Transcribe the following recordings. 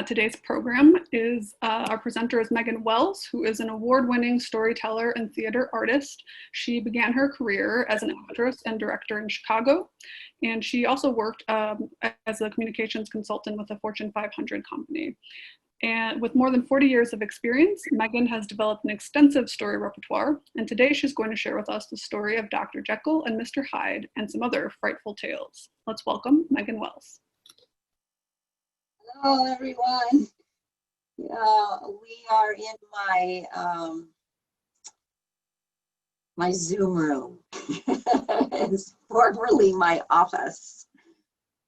Today's program is our presenter is Megan Wells, who is an award-winning storyteller and theater artist. She began her career as an actress and director in Chicago, and she also worked as a communications consultant with a Fortune 500 company. And with more than 40 years of experience, Megan has developed an extensive story repertoire, and today she's going to share with us the story of Dr. Jekyll and Mr. Hyde and some other frightful tales. Let's welcome Megan Wells. Hello, everyone. We are in my Zoom room. It's formerly my office.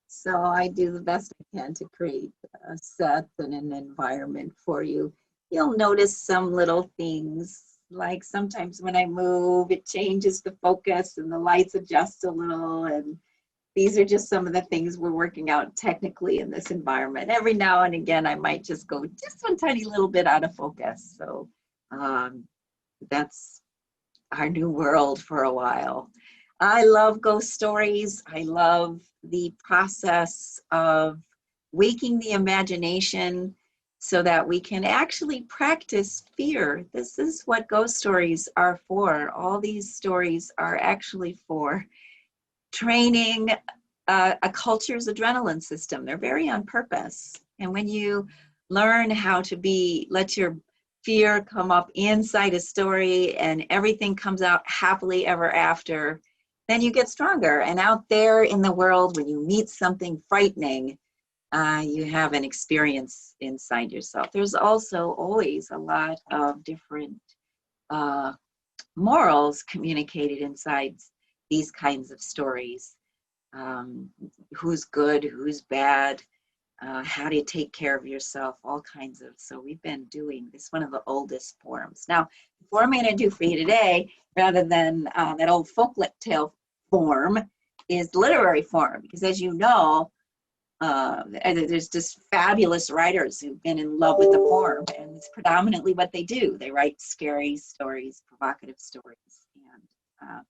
So I do the best I can to create a set and an environment for you. You'll notice some little things, like sometimes when I move, it changes the focus and the lights adjust a little, and these are just some of the things we're working out technically in this environment. Every now and again, I might just go just one tiny little bit out of focus. So that's our new world for a while. I love ghost stories. I love the process of waking the imagination so that we can actually practice fear. This is what ghost stories are for. All these stories are actually for training a culture's adrenaline system. They're very on purpose. And when you learn how to let your fear come up inside a story and everything comes out happily ever after, then you get stronger. And out there in the world, when you meet something frightening, you have an experience inside yourself. There's also always a lot of different morals communicated inside these kinds of stories. Who's good, who's bad, how do you take care of yourself, all kinds of. So we've been doing this, one of the oldest forms. Now, the form I'm going to do for you today, rather than that old folklet tale form, is literary form, because as you know, there's just fabulous writers who've been in love with the form, and it's predominantly what they do. They write scary stories, provocative stories. And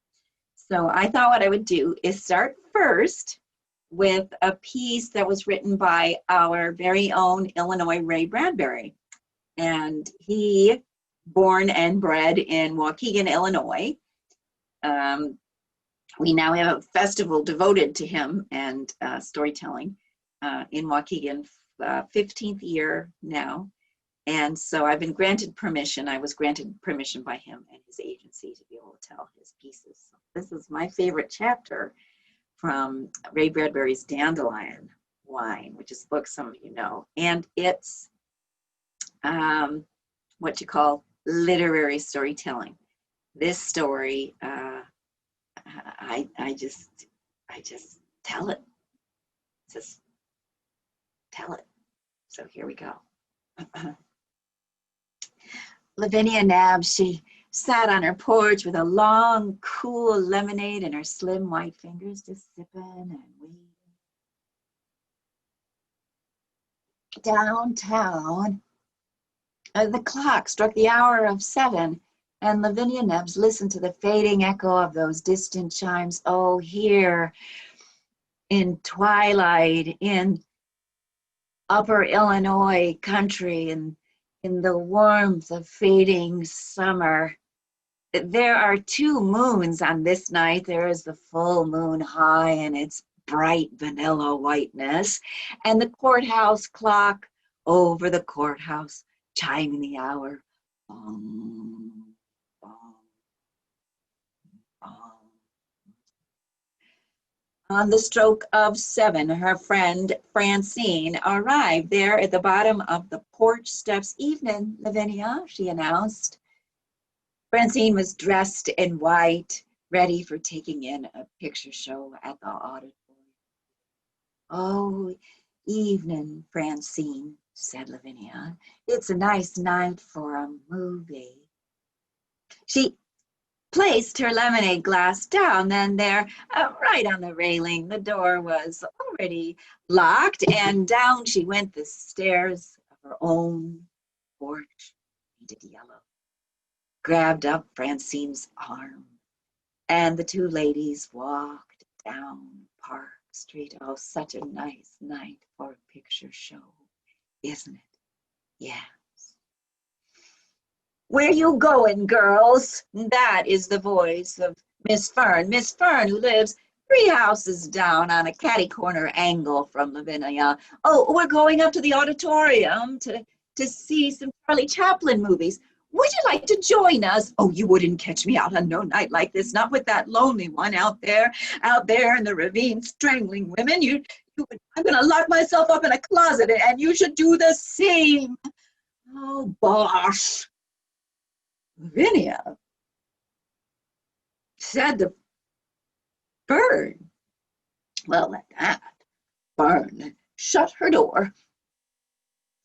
so I thought what I would do is start first with a piece that was written by our very own Illinois Ray Bradbury. And he, born and bred in Waukegan, Illinois. We now have a festival devoted to him and storytelling in Waukegan, 15th year now. And so I've been granted permission. I was granted permission by him and his agency to be able to tell his pieces. So this is my favorite chapter from Ray Bradbury's Dandelion Wine, which is a book some of you know. And it's what you call literary storytelling. This story, I just tell it. Just tell it. So here we go. Lavinia Nabbs, she sat on her porch with a long, cool lemonade in her slim white fingers, just sipping and waiting. Downtown, the clock struck the hour of 7, and Lavinia Nabbs listened to the fading echo of those distant chimes. Oh, here in twilight, in upper Illinois country, and in the warmth of fading summer. There are 2 moons on this night. There is the full moon high and its bright vanilla whiteness, and the courthouse clock over the courthouse chiming the hour. Bong, bong, bong. On the stroke of 7, her friend Francine arrived there at the bottom of the porch steps. "Evening, Lavinia," she announced. Francine was dressed in white, ready for taking in a picture show at the auditorium. "Oh, evening, Francine," said Lavinia. "It's a nice night for a movie." She placed her lemonade glass down then there, right on the railing. The door was already locked, and down she went the stairs of her own porch, painted yellow, grabbed up Francine's arm, and the 2 ladies walked down Park Street. Oh, such a nice night for a picture show. isn't it? Yeah. Where you going, girls? That is the voice of Miss Fern. Miss Fern, who lives 3 houses down on a catty-corner angle from Lavinia. Oh, we're going up to the auditorium to see some Charlie Chaplin movies. Would you like to join us? Oh, you wouldn't catch me out on no night like this, not with that lonely one out there in the ravine strangling women. I'm going to lock myself up in a closet, and you should do the same. Oh, bosh. Lavinia, said the Fern. Well, at that, Fern shut her door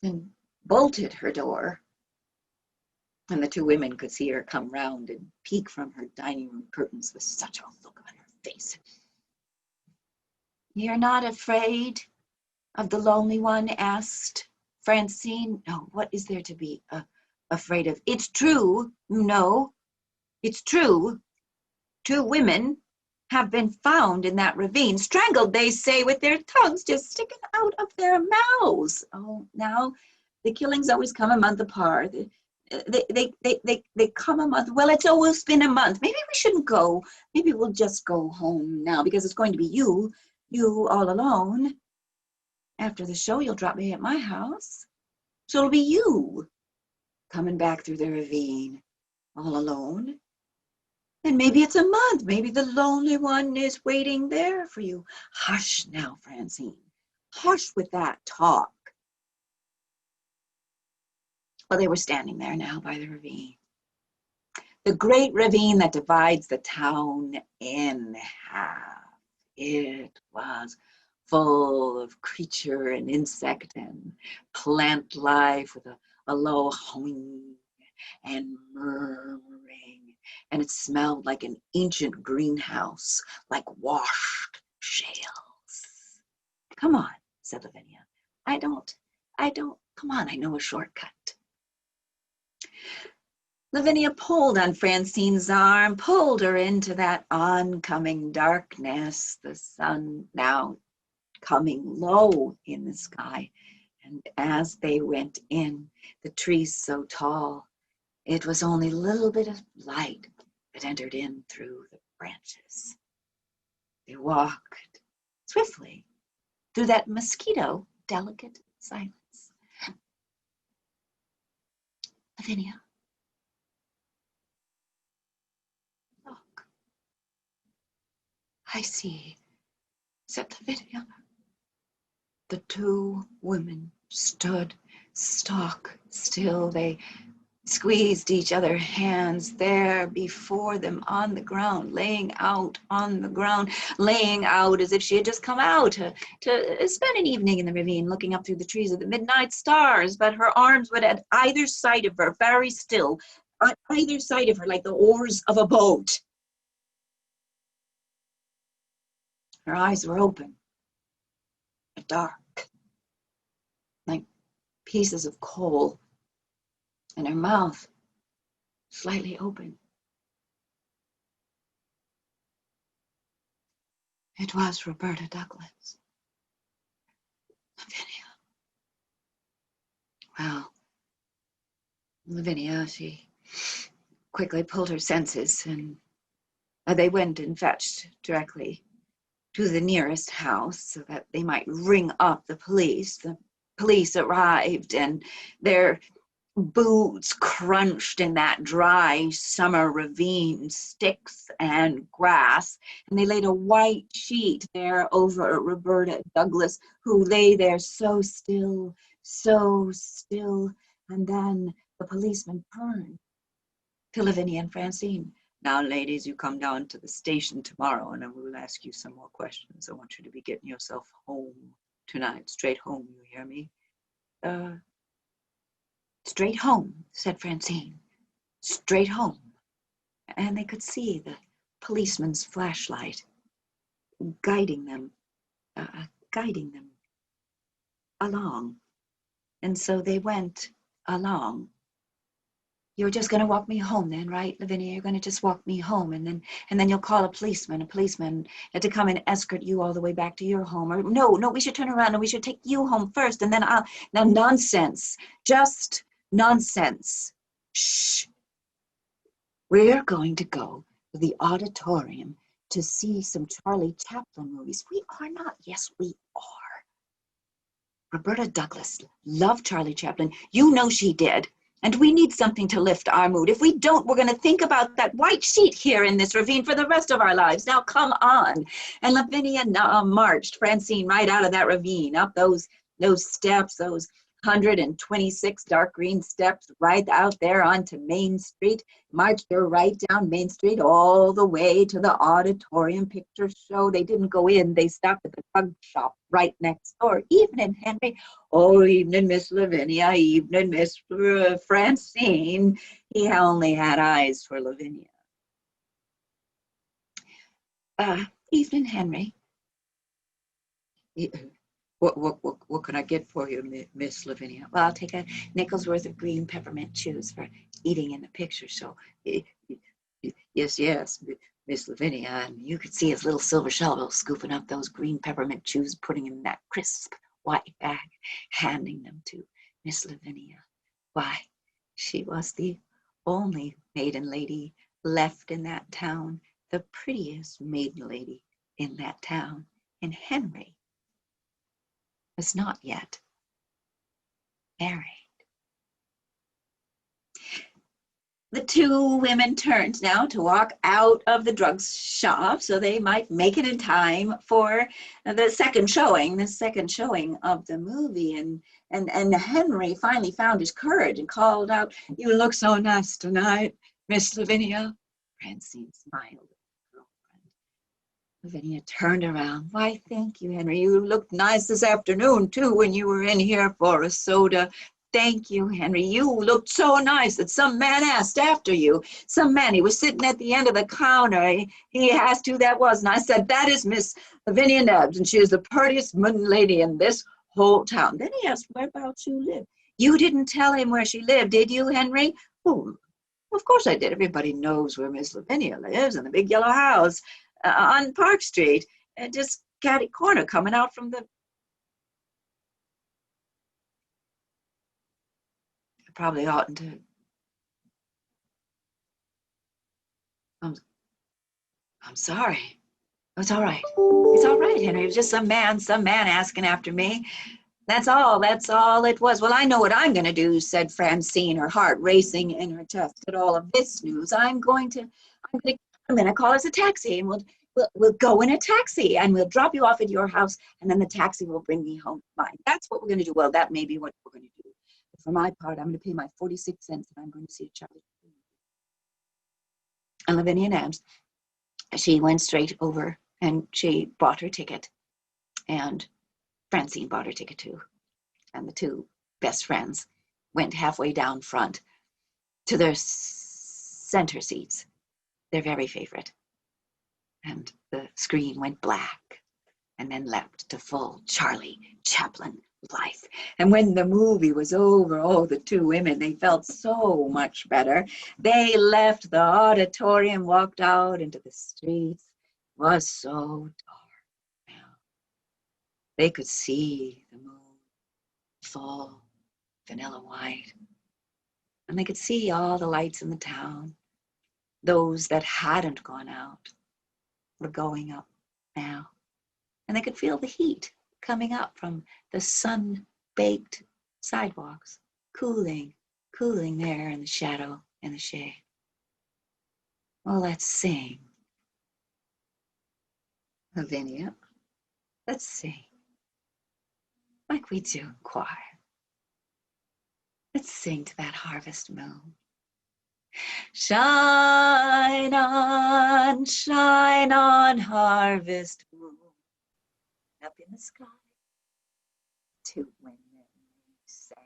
and bolted her door. And the two women could see her come round and peek from her dining room curtains with such a look on her face. You're not afraid of the lonely one? Asked Francine. No, what is there to be afraid of? It's true, you know. It's true. 2 women have been found in that ravine, strangled, they say, with their tongues just sticking out of their mouths. Oh, now the killings always come a month apart. They come a month. Well, it's always been a month. Maybe we shouldn't go. Maybe we'll just go home now, because it's going to be you all alone. After the show, you'll drop me at my house. So it'll be you coming back through the ravine all alone. And maybe it's a month. Maybe the lonely one is waiting there for you. Hush now, Francine. Hush with that talk. Well, they were standing there now by the ravine. The great ravine that divides the town in half. It was full of creature and insect and plant life with a low humming and murmuring, and it smelled like an ancient greenhouse, like washed shales. Come on, said Lavinia. I don't, come on, I know a shortcut. Lavinia pulled on Francine's arm, pulled her into that oncoming darkness, the sun now coming low in the sky. And as they went in, the trees so tall, it was only a little bit of light that entered in through the branches. They walked swiftly through that mosquito-delicate silence. Lavinia, look. I see, said Lavinia. The 2 women stood stock still. They squeezed each other's hands there before them on the ground, laying out on the ground, laying out as if she had just come out to spend an evening in the ravine, looking up through the trees at the midnight stars. But her arms were at either side of her, very still, on either side of her, like the oars of a boat. Her eyes were open, but dark, like pieces of coal, and her mouth slightly open. It was Roberta Douglas. Lavinia. Well, Lavinia, she quickly pulled her senses, and they went and fetched directly to the nearest house so that they might ring up the police. The police arrived, and their boots crunched in that dry summer ravine, sticks and grass, and they laid a white sheet there over Roberta Douglas, who lay there so still, and then the policeman turned to Lavinia and Francine. Now, ladies, you come down to the station tomorrow, and I will ask you some more questions. I want you to be getting yourself home tonight, straight home, you hear me? Straight home, said Francine. Straight home. And they could see the policeman's flashlight guiding them along. And so they went along. You're just going to walk me home then, right, Lavinia? You're going to just walk me home, and then you'll call a policeman to come and escort you all the way back to your home. Or no, we should turn around and we should take you home first, and then I'll. Now, nonsense, just nonsense. Shh. We're going to go to the auditorium to see some Charlie Chaplin movies. We are not. Yes, we are. Roberta Douglas loved Charlie Chaplin. You know she did. And we need something to lift our mood. If we don't, we're going to think about that white sheet here in this ravine for the rest of our lives. Now, come on. And Lavinia marched Francine right out of that ravine, up those steps, those 126 dark green steps right out there onto Main Street, marched her right down Main Street all the way to the auditorium picture show. They didn't go in. They stopped at the drug shop right next door. Evening, Henry. Oh, evening, Miss Lavinia. Evening, Miss Francine. He only had eyes for Lavinia. Evening, Henry. What can I get for you, Miss Lavinia? Well, I'll take a nickel's worth of green peppermint chews for eating in the picture show. Yes, Miss Lavinia. And you could see his little silver shovel scooping up those green peppermint chews, putting them in that crisp white bag, handing them to Miss Lavinia. Why, she was the only maiden lady left in that town, the prettiest maiden lady in that town. And Henry was not yet married. The two women turned now to walk out of the drug shop so they might make it in time for the second showing of the movie. And Henry finally found his courage and called out, "You look so nice tonight, Miss Lavinia." Francine smiled. Lavinia turned around. "Why, thank you, Henry. You looked nice this afternoon, too, when you were in here for a soda." "Thank you, Henry. You looked so nice that some man asked after you. Some man, he was sitting at the end of the counter. He asked who that was, and I said, 'That is Miss Lavinia Nebbs, and she is the prettiest maiden lady in this whole town.' Then he asked whereabouts you live. You didn't tell him where she lived, did you, Henry?" "Oh, of course I did. Everybody knows where Miss Lavinia lives, in the big yellow house on Park Street, just catty corner coming out from the..." I probably oughtn't to. I'm sorry. It's all right. It's all right, Henry. It was just some man asking after me. That's all it was. "Well, I know what I'm going to do," said Francine, her heart racing in her chest at all of this news. I'm going to call us a taxi, and we'll go in a taxi, and we'll drop you off at your house, and then the taxi will bring me home to mine. That's what we're going to do. Well, that may be what we're going to do. But for my part, I'm going to pay my 46 cents, and I'm going to see a Charlie. And Lavinia Nebbs, she went straight over, and she bought her ticket, and Francine bought her ticket too. And the two best friends went halfway down front to their center seats, their very favorite. And the screen went black and then leapt to full Charlie Chaplin life. And when the movie was over, oh, the two women, they felt so much better. They left the auditorium, walked out into the streets. It was so dark now. They could see the moon, full, vanilla white. And they could see all the lights in the town. Those that hadn't gone out were going up now. And they could feel the heat coming up from the sun-baked sidewalks, cooling there in the shadow and the shade. Well, let's sing. Lavinia, let's sing. Like we do in choir. Let's sing to that harvest moon. Shine on, harvest moon. Up in the sky, two women sang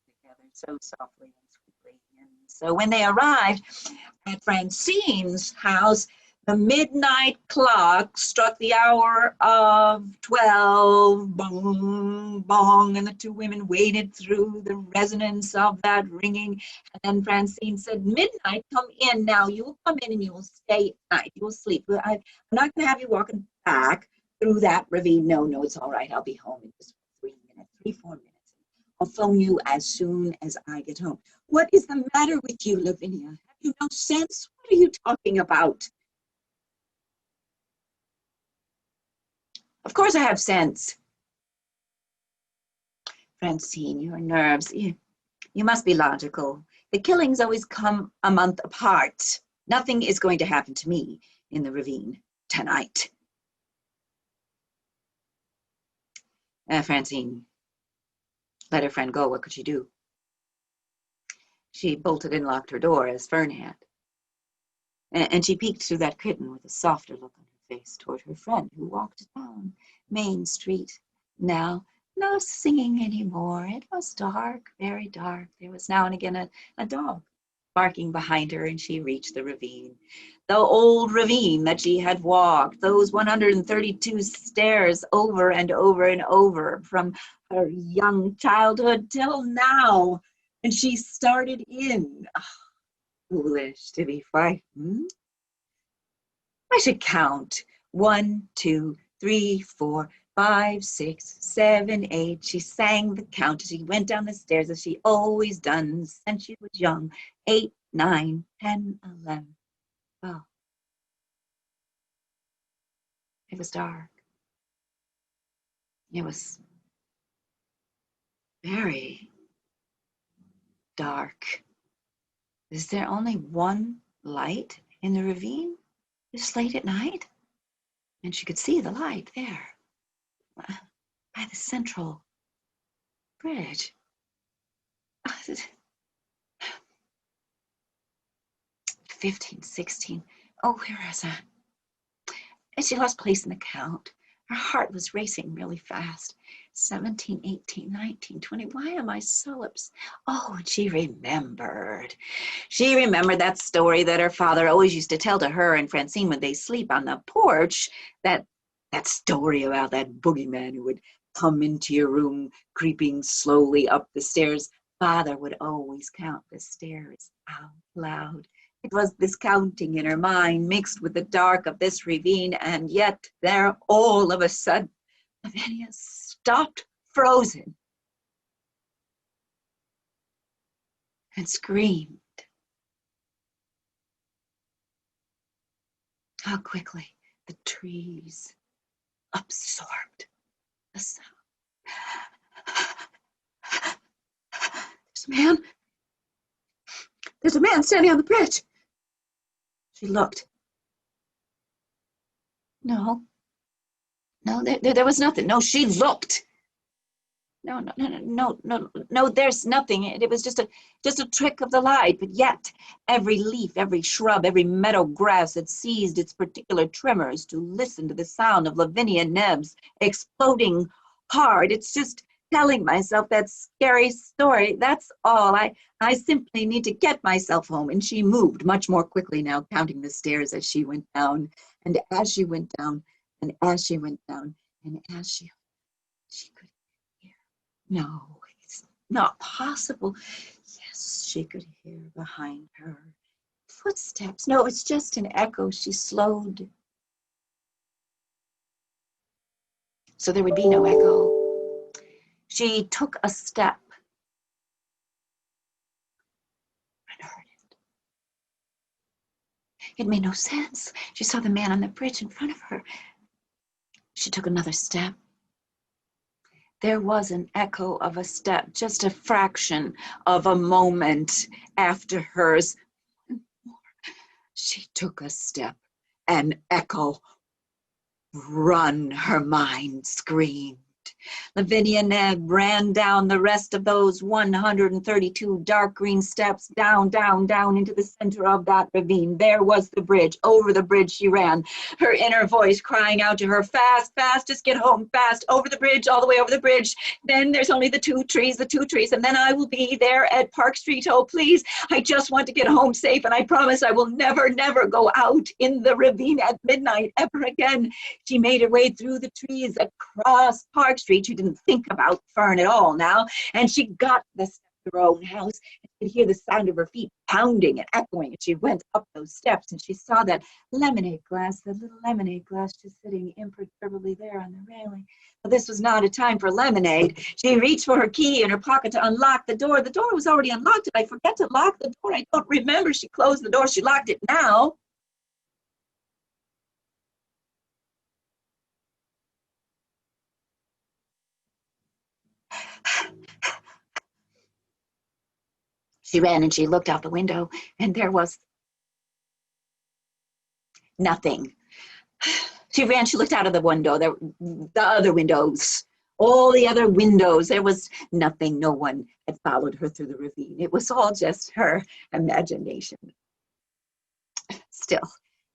together so softly and sweetly. And so when they arrived at Francine's house, The midnight clock struck the hour of 12, bong, bong, and the two women waded through the resonance of that ringing. And then Francine said, midnight, come in now. You'll come in and you'll stay at night. You'll sleep. I'm not going to have you walking back through that ravine. No, no, it's all right. I'll be home in just 3 minutes, 4 minutes. I'll phone you as soon as I get home. What is the matter with you, Lavinia? Have you no sense? What are you talking about? Of course I have sense. Francine, your nerves, you must be logical. The killings always come a month apart. Nothing is going to happen to me in the ravine tonight. Francine let her friend go. What could she do? She bolted and locked her door as Fern had. And she peeked through that curtain with a softer look on her face toward her friend who walked down Main Street. Now, no singing anymore. It was dark, very dark. There was now and again a dog barking behind her, and she reached the ravine. The old ravine that she had walked, those 132 stairs over and over and over from her young childhood till now. And she started in. Oh, foolish to be frightened. I should count. 1, 2, 3, 4, 5, 6, 7, 8. She sang the count as she went down the stairs, as she always done since she was young. 8, 9, 10, 11, 12. It was dark. It was very dark. Is there only one light in the ravine this late at night? And she could see the light there by the central bridge. 15, 16. Oh, where is that? And she lost place in the count. Her heart was racing really fast. 17, 18, 19, 20. Why am I so upset? Oh, and she remembered. She remembered that story that her father always used to tell to her and Francine when they sleep on the porch. That story about that boogeyman who would come into your room, creeping slowly up the stairs. Father would always count the stairs out loud. It was this counting in her mind mixed with the dark of this ravine, and yet there all of a sudden, Lavinia stopped frozen and screamed. How quickly the trees absorbed the sound. There's a man standing on the bridge. She looked. No, there was nothing. No, she looked. No, there's nothing. It was just a trick of the light. But yet, every leaf, every shrub, every meadow grass had seized its particular tremors to listen to the sound of Lavinia Nebb's exploding heart. It's just telling myself that scary story. That's all. I simply need to get myself home. And she moved much more quickly now, counting the stairs as she went down, and as she went down, and as she went down, and as she could hear. No, it's not possible. Yes, she could hear behind her footsteps. No, it's just an echo. She slowed, so there would be no echo. She took a step and heard it. It made no sense. She saw the man on the bridge in front of her. She took another step. There was an echo of a step, just a fraction of a moment after hers. She took a step. An echo. Run, her mind screamed. Lavinia Neb ran down the rest of those 132 dark green steps, down, down, down into the center of that ravine. There was the bridge. Over the bridge she ran, her inner voice crying out to her, fast, fast, just get home, fast, over the bridge, all the way over the bridge. Then there's only the two trees, and then I will be there at Park Street. Oh, please, I just want to get home safe, and I promise I will never, never go out in the ravine at midnight ever again. She made her way through the trees across Park Street. She didn't think about Fern at all now, and she got the steps of her own house. You could hear the sound of her feet pounding and echoing as she went up those steps, and she saw that lemonade glass, that little lemonade glass just sitting imperturbably there on the railing. But this was not a time for lemonade. She reached for her key in her pocket to unlock the door. The door was already unlocked. Did I forget to lock the door? I don't remember. She closed the door. She locked it now. She ran and she looked out the window, and there was nothing. She ran, she looked out of the window, the other windows, all the other windows. There was nothing. No one had followed her through the ravine. It was all just her imagination. Still,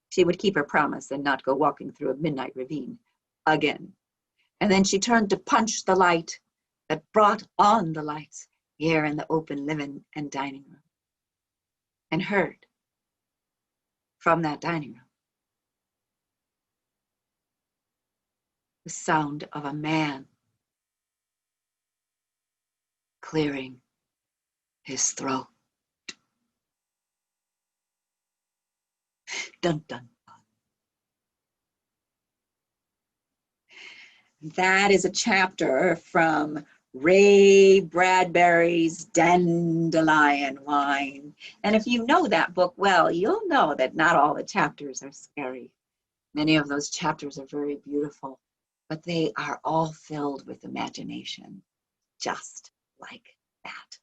she would keep her promise and not go walking through a midnight ravine again. And then she turned to punch the light that brought on the lights here in the open living and dining room, and heard from that dining room the sound of a man clearing his throat. Dun, dun, dun. That is a chapter from Ray Bradbury's Dandelion Wine. And if you know that book well, you'll know that not all the chapters are scary. Many of those chapters are very beautiful, but they are all filled with imagination, just like that.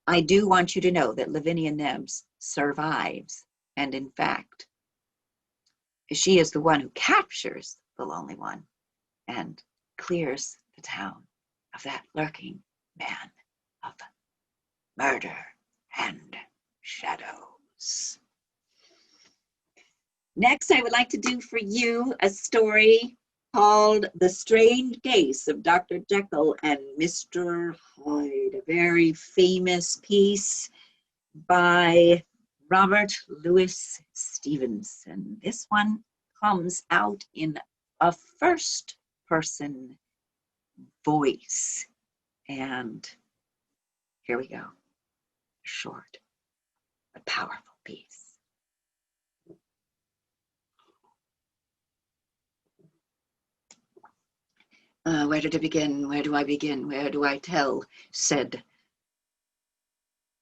I do want you to know that Lavinia Nebs survives, and in fact, she is the one who captures the lonely one and clears the town of that lurking man of murder and shadows. Next, I would like to do for you a story called The Strange Case of Dr. Jekyll and Mr. Hyde, a very famous piece by Robert Louis Stevenson. This one comes out in a first-person voice. And here we go. Short but powerful piece. Where did I begin? Where do I begin? Where do I tell? Said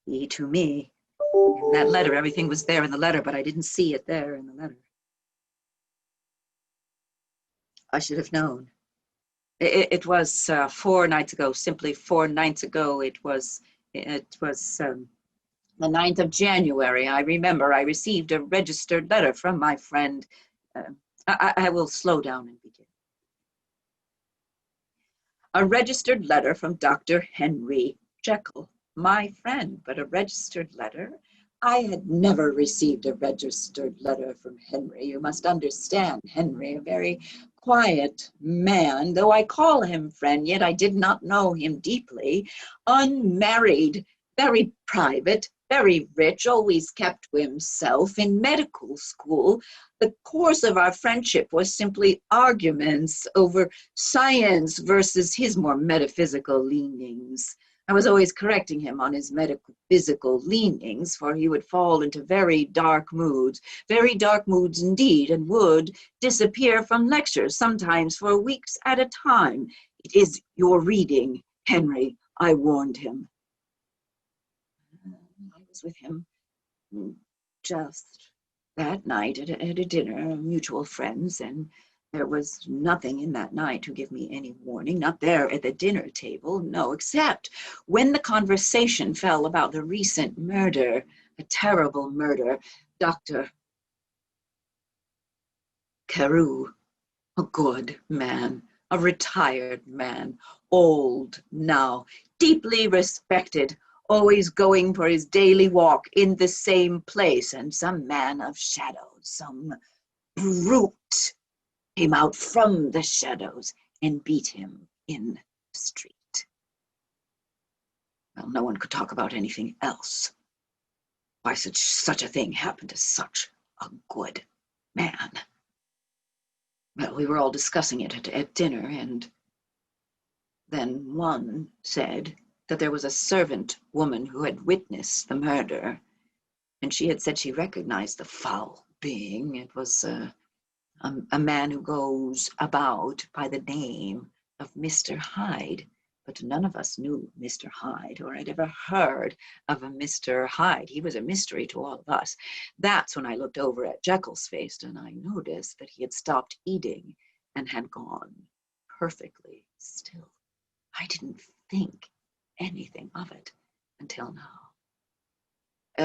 he to me. In that letter, everything was there in the letter, but I didn't see it there in the letter. I should have known. It was 4 nights ago, simply 4 nights ago. It was the 9th of January. I remember I received a registered letter from my friend. I will slow down and begin. A registered letter from Dr. Henry Jekyll, my friend, but a registered letter? I had never received a registered letter from Henry. You must understand, Henry, a very quiet man, though I call him friend, yet I did not know him deeply, unmarried, very private, very rich, always kept to himself. In medical school, the course of our friendship was simply arguments over science versus his more metaphysical leanings. I was always correcting him on his metaphysical leanings, for he would fall into very dark moods indeed, and would disappear from lectures, sometimes for weeks at a time. It is your reading, Henry, I warned him. I was with him just that night at a dinner, mutual friends, and there was nothing in that night to give me any warning, not there at the dinner table, no, except when the conversation fell about the recent murder, a terrible murder. Dr. Carew, a good man, a retired man, old now, deeply respected, always going for his daily walk in the same place, and some man of shadows, some brute, came out from the shadows and beat him in the street. Well, no one could talk about anything else. Why such a thing happened to such a good man? Well, we were all discussing it at dinner, and then one said that there was a servant woman who had witnessed the murder, and she had said she recognized the foul being. It was a man who goes about by the name of Mr. Hyde, but none of us knew Mr. Hyde or had ever heard of a Mr. Hyde. He was a mystery to all of us. That's when I looked over at Jekyll's face, and I noticed that he had stopped eating and had gone perfectly still. I didn't think anything of it until now.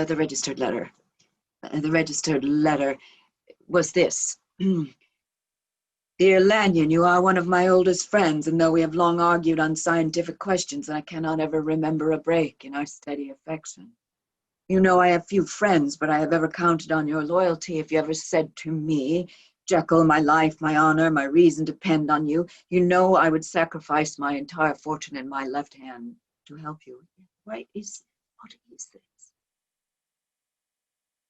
The registered letter was this. Dear Lanyon, you are one of my oldest friends, and though we have long argued on scientific questions, I cannot ever remember a break in our steady affection. You know I have few friends, but I have ever counted on your loyalty. If you ever said to me, Jekyll, my life, my honor, my reason depend on you, you know I would sacrifice my entire fortune in my left hand to help you. What is this?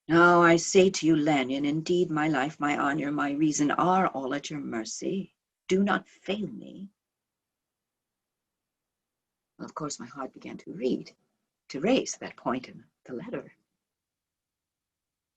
Now I say to you, Lanyon, indeed my life, my honor, my reason are all at your mercy. Do not fail me. Well, of course, my heart began to race at that point in the letter.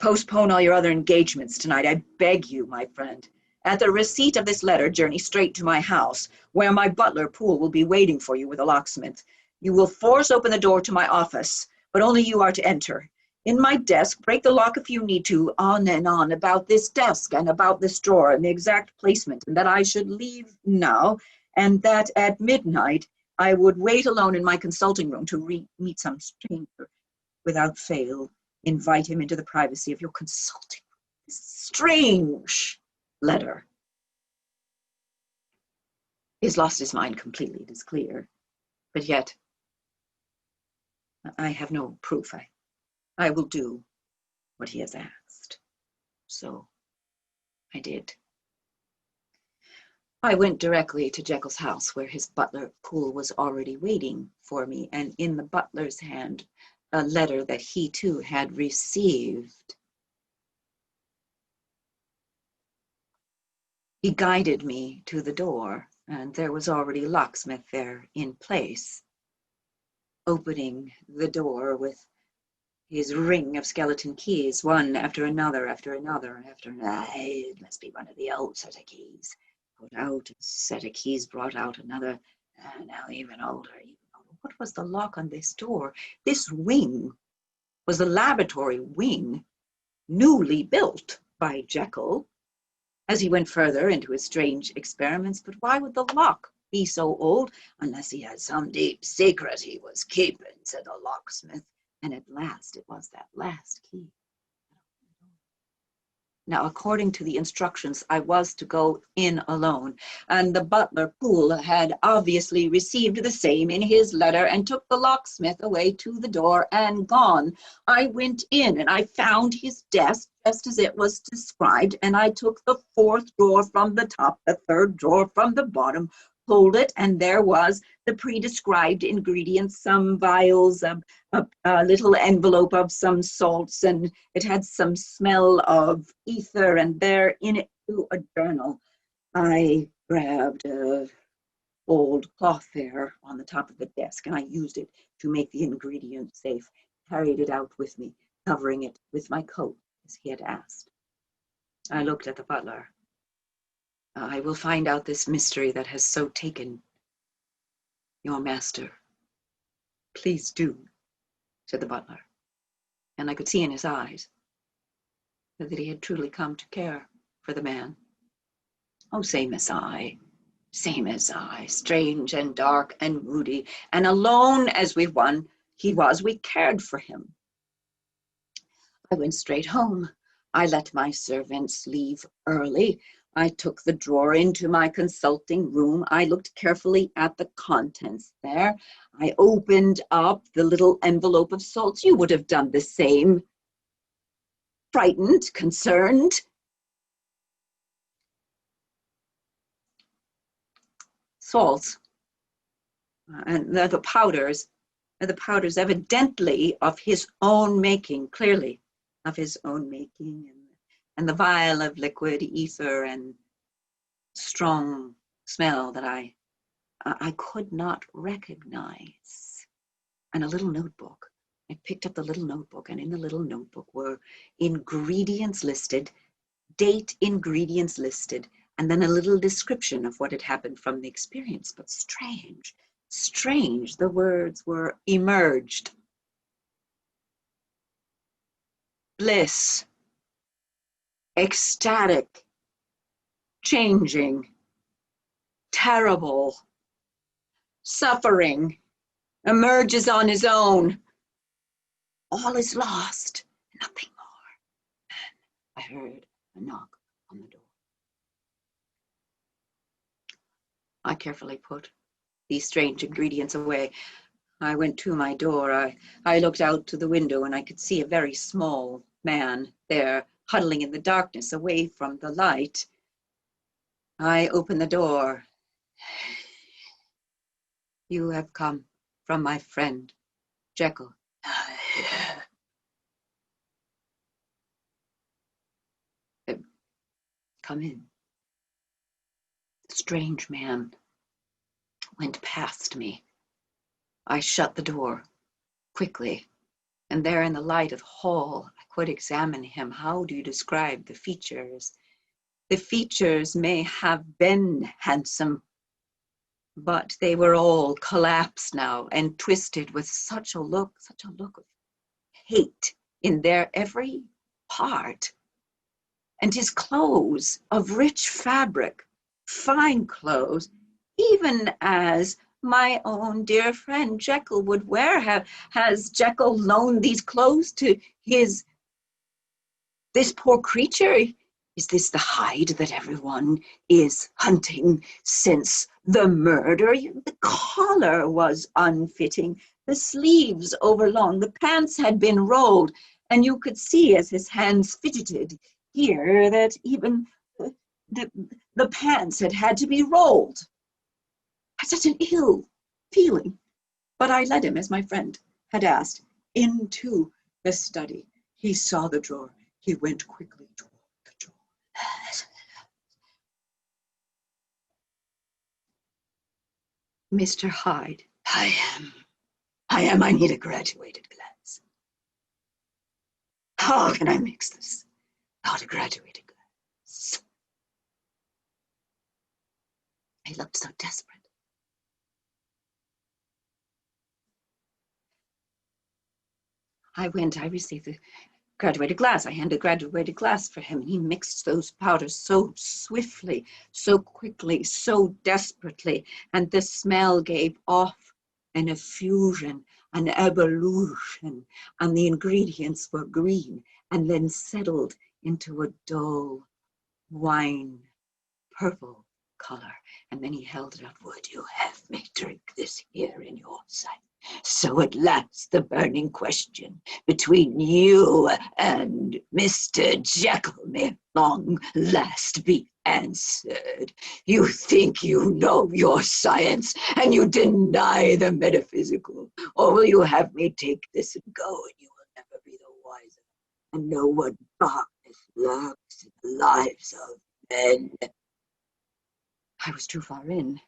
Postpone all your other engagements tonight, I beg you, my friend. At the receipt of this letter, journey straight to my house, where my butler, Poole, will be waiting for you with a locksmith. You will force open the door to my office, but only you are to enter. In my desk, break the lock if you need to, on and on about this desk and about this drawer and the exact placement, and that I should leave now, and that at midnight I would wait alone in my consulting room to meet some stranger. Without fail, invite him into the privacy of your consulting room. This strange letter. He's lost his mind completely, it is clear, but yet I have no proof. I will do what he has asked. So I did. I went directly to Jekyll's house, where his butler, Poole, was already waiting for me, and in the butler's hand, a letter that he too had received. He guided me to the door, and there was already a locksmith there in place, opening the door with his ring of skeleton keys, one after another, after another. It must be one of the old set of keys. Put out a set of keys, brought out another, now even older. What was the lock on this door? This wing was the laboratory wing, newly built by Jekyll as he went further into his strange experiments. But why would the lock be so old? Unless he had some deep secret he was keeping, said the locksmith. And at last, it was that last key. Now, according to the instructions, I was to go in alone, and the butler, Poole, had obviously received the same in his letter and took the locksmith away to the door and gone. I went in, and I found his desk just as it was described, and I took the fourth drawer from the top, the third drawer from the bottom, pulled it, and there was the pre-described ingredients, some vials, a little envelope of some salts, and it had some smell of ether, and there in it too a journal. I grabbed an old cloth there on the top of the desk, and I used it to make the ingredient safe, carried it out with me, covering it with my coat as he had asked. I looked at the butler. I will find out this mystery that has so taken your master. Please do, said the butler. And I could see in his eyes that he had truly come to care for the man. Oh, same as I, strange and dark and moody, and alone as he was, we cared for him. I went straight home. I let my servants leave early. I took the drawer into my consulting room. I looked carefully at the contents there. I opened up the little envelope of salts. You would have done the same. Frightened, concerned. Salts. And the powders evidently of his own making, clearly of his own making, and the vial of liquid ether and strong smell that I could not recognize. And a little notebook. I picked up the little notebook, and in the little notebook were ingredients listed, date ingredients listed, and then a little description of what had happened from the experience. But strange, the words were emerged. Bliss, ecstatic, changing, terrible, suffering, emerges on his own. All is lost, nothing more. And I heard a knock on the door. I carefully put these strange ingredients away. I went to my door. I looked out to the window, and I could see a very small man there, huddling in the darkness away from the light. I opened the door. You have come from my friend, Jekyll. Come in. The strange man went past me. I shut the door quickly, and there in the light of the hall, I could examine him. How do you describe the features? The features may have been handsome, but they were all collapsed now and twisted with such a look of hate in their every part. And his clothes of rich fabric, fine clothes, even as my own dear friend Jekyll would wear. Has Jekyll loaned these clothes to this poor creature? Is this the Hyde that everyone is hunting since the murder? The collar was unfitting, the sleeves overlong, the pants had been rolled, and you could see as his hands fidgeted here that even the pants had to be rolled. I had such an ill feeling, but I led him, as my friend had asked, into the study. He saw the drawer. He went quickly toward the drawer. Mr. Hyde, I need a graduated glass. How can I mix this? Not a graduated glass. He looked so desperate. I received the graduated glass. I handed graduated glass for him, and he mixed those powders so swiftly, so quickly, so desperately, and the smell gave off an effusion, an evolution, and the ingredients were green, and then settled into a dull wine purple color. And then he held it up. Would you have me drink this here in your sight? So at last the burning question between you and Mr. Jekyll may long last be answered. You think you know your science, and you deny the metaphysical. Or will you have me take this and go, and you will never be the wiser, and know what darkness lurks in the lives of men? I was too far in.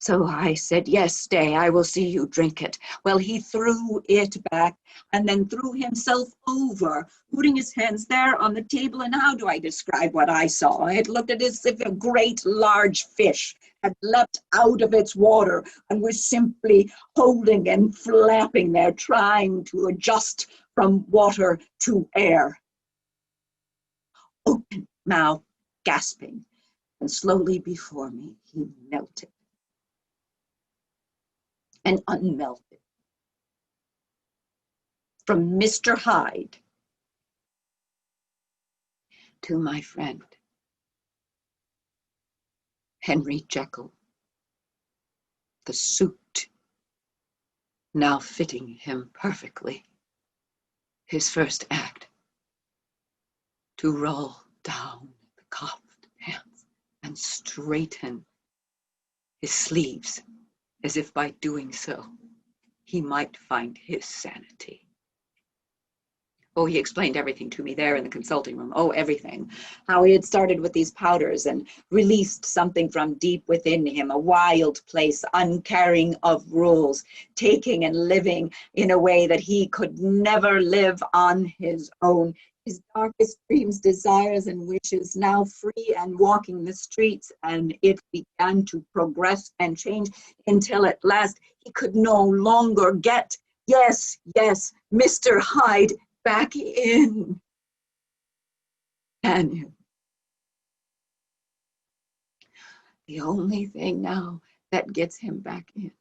So I said, yes, stay, I will see you drink it. Well, he threw it back and then threw himself over, putting his hands there on the table. And how do I describe what I saw? It looked as if a great large fish had leapt out of its water and was simply holding and flapping there, trying to adjust from water to air. Open mouth, gasping, and slowly before me, he melted and unmelted. From Mr. Hyde to my friend Henry Jekyll, the suit now fitting him perfectly. His first act, to roll down the cuffed pants and straighten his sleeves, as if by doing so he might find his sanity. Oh, he explained everything to me there in the consulting room. Oh, everything. How he had started with these powders and released something from deep within him, a wild place, uncaring of rules, taking and living in a way that he could never live on his own. His darkest dreams, desires, and wishes now free and walking the streets, and it began to progress and change until at last he could no longer get, yes, Mr. Hyde, back in. Can you? The only thing now that gets him back in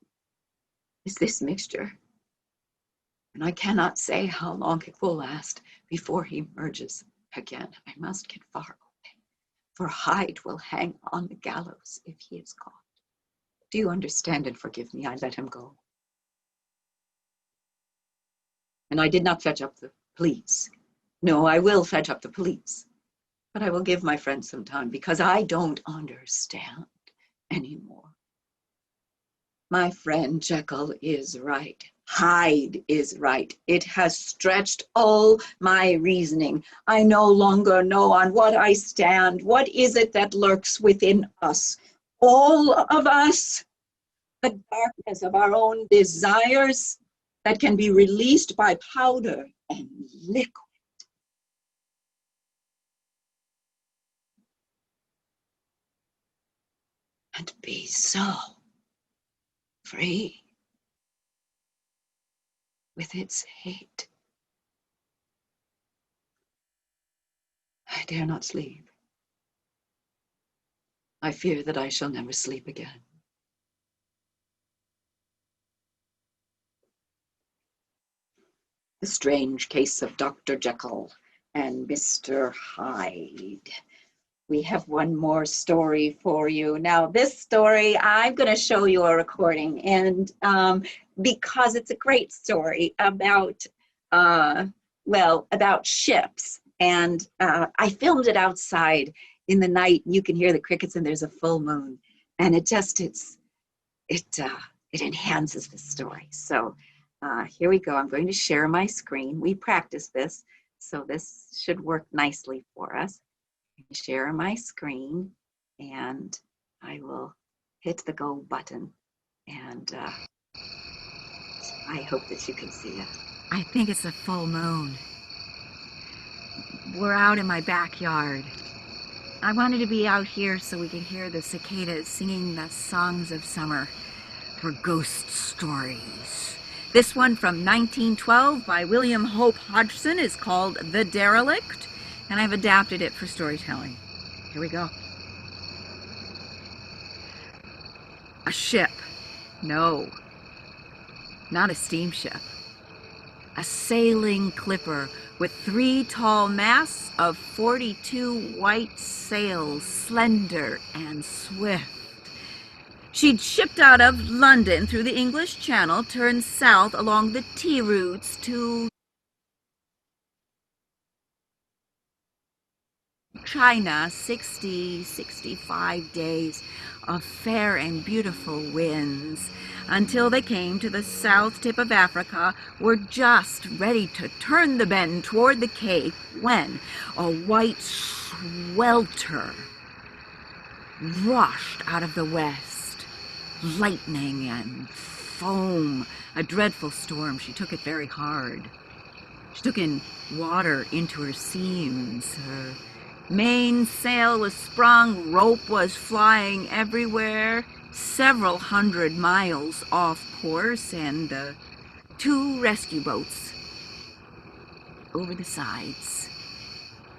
is this mixture. And I cannot say how long it will last before he merges again. I must get far away, for Hyde will hang on the gallows if he is caught. Do you understand and forgive me? I let him go. And I did not fetch up the police. No, I will fetch up the police. But I will give my friend some time because I don't understand anymore. My friend Jekyll is right. Hyde is right. It has stretched all my reasoning. I no longer know on what I stand. What is it that lurks within us? All of us? The darkness of our own desires that can be released by powder and liquid. And be so free with its hate. I dare not sleep. I fear that I shall never sleep again. The strange case of Dr. Jekyll and Mr. Hyde. We have one more story for you. Now, this story, I'm going to show you a recording, and because it's a great story about, about ships. And I filmed it outside in the night. You can hear the crickets, and there's a full moon, and it enhances the story. So here we go. I'm going to share my screen. We practiced this, so this should work nicely for us. Share my screen, and I will hit the go button, and I hope that you can see it. I think it's a full moon. We're out in my backyard. I wanted to be out here so we could hear the cicadas singing the songs of summer for ghost stories. This one from 1912 by William Hope Hodgson is called The Derelict, and I've adapted it for storytelling. Here we go. A ship. No, not a steamship. A sailing clipper with 3 tall masts of 42 white sails, slender and swift. She'd shipped out of London through the English Channel, turned south along the tea routes to China, 65 days of fair and beautiful winds until they came to the south tip of Africa, were just ready to turn the bend toward the Cape when a white swelter rushed out of the west, lightning and foam, a dreadful storm. She took it very hard. She took in water into her seams. Her mainsail was sprung, rope was flying everywhere, several hundred miles off course, and 2 rescue boats over the sides.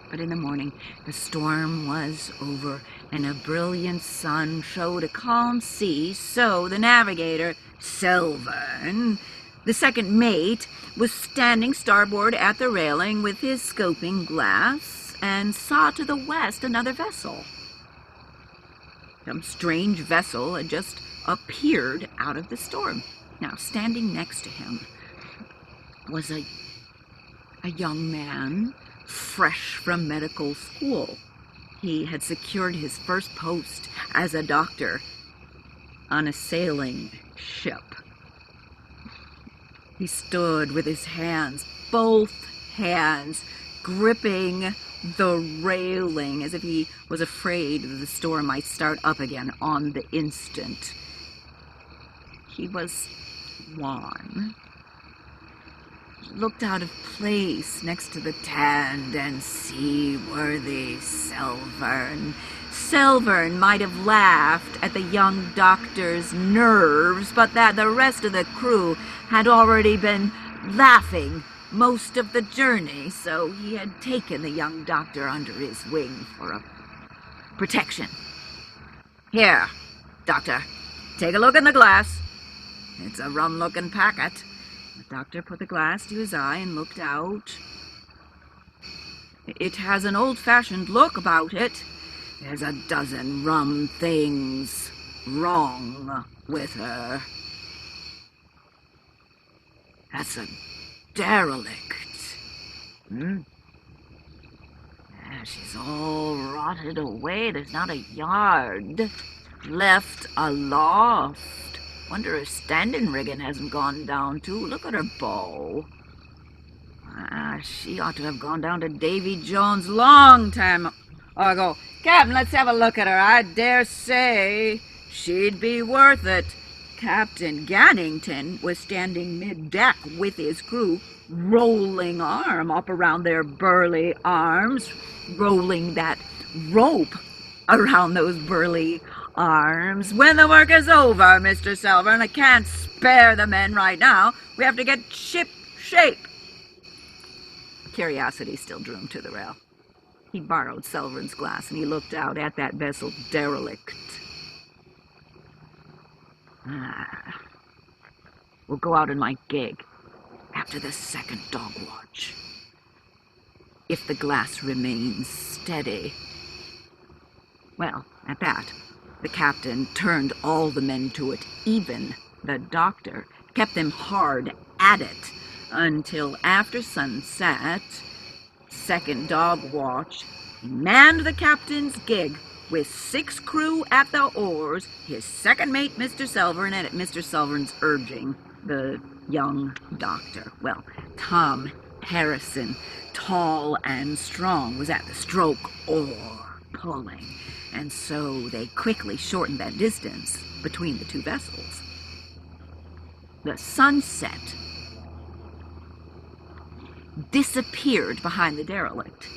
But in the morning, the storm was over, and a brilliant sun showed a calm sea, so the navigator, Selvern, the second mate, was standing starboard at the railing with his scoping glass and saw to the west another vessel. some strange vessel had just appeared out of the storm. Now, standing next to him was a young man fresh from medical school. He had secured his first post as a doctor on a sailing ship. He stood with his hands, both hands, gripping the railing as if he was afraid that the storm might start up again on the instant. He was wan. He looked out of place next to the tanned and seaworthy Selvern. Selvern might have laughed at the young doctor's nerves, but that the rest of the crew had already been laughing most of the journey, so he had taken the young doctor under his wing for a protection. "Here, doctor, take a look in the glass. It's a rum-looking packet." The doctor put the glass to his eye and looked out. "It has an old-fashioned look about it. There's a dozen rum things wrong with her. That's a derelict. Yeah, she's all rotted away. There's not a yard left aloft. Wonder if standing rigging hasn't gone down too. Look at her bow. She ought to have gone down to Davy Jones long time ago. Captain, let's have a look at her. I dare say she'd be worth it." Captain Gannington was standing mid-deck with his crew, rolling arm up around their burly arms, rolling that rope around those burly arms. "When the work is over, Mr. Selvern, I can't spare the men right now. We have to get ship shape." Curiosity still drew him to the rail. He borrowed Selvern's glass and he looked out at that vessel derelict. "We'll go out in my gig after the second dog watch. If the glass remains steady." Well, at that, the captain turned all the men to it, even the doctor, kept them hard at it until after sunset, second dog watch, he manned the captain's gig with 6 crew at the oars, his second mate, Mr. Selvern, and at Mr. Selvern's urging, the young doctor. Well, Tom Harrison, tall and strong, was at the stroke oar pulling, and so they quickly shortened that distance between the two vessels. The sunset disappeared behind the derelict,